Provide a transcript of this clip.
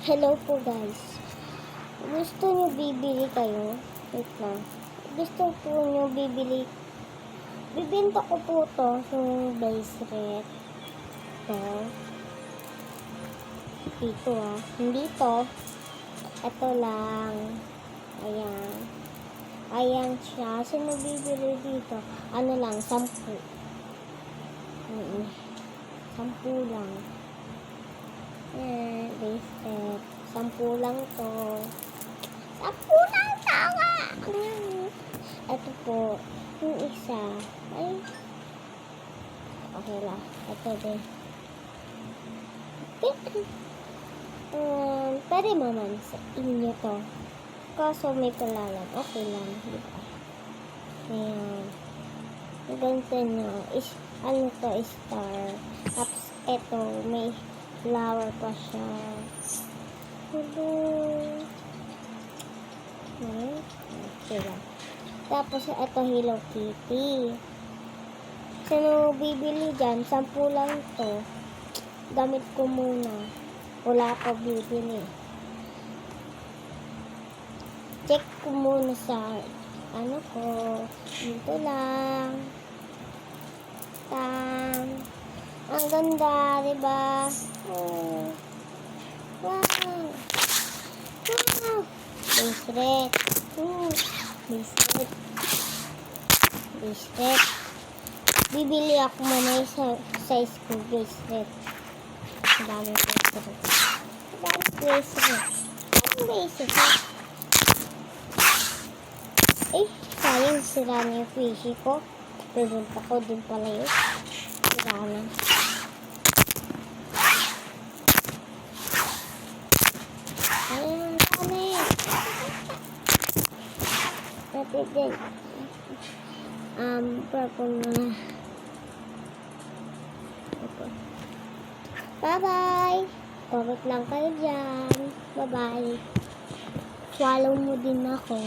Hello po guys. Gusto nyo bibili kayo? Wait lang. Gusto po nyo bibili. Bibenta ko po to yung bracelet. To. Dito Hindi to. Ito lang. Ayan. Ayan siya. Sino bibili dito? Ano lang? 10. 10 lang. Bracelet. 10 lang to. 10 lang tawa! Ito po. Yung isa. Ay. Okay lang. Ito din. Pwede naman sa inyo to. Kaso may palalan. Okay lang. Diba? Ayan. Ganito nyo. Ano to? Star. Tapos ito. May flower pa siya. Hello. Okay lang. Tapos ito Hello Kitty. Sino bibili dyan? 10 lang to. Gamit ko muna. Wala pa bibili. Check ko muna sa ano ko. Dito lang. Tang. Ang ganda, diba? Oh. Wow. Wow. Bracelet. Bracelet. Bracelet. Bibili ako muna sa size ko bracelet. Ang dami bracelet. Ang dami bracelet. Ang bracelet. Sayang sira na yung fishy ko. Pinunta ko din pala yun. Sira na. Ayun, dami. Pati din. Purple na. Bye-bye. Comment lang kayo dyan. Bye-bye. Follow mo din ako.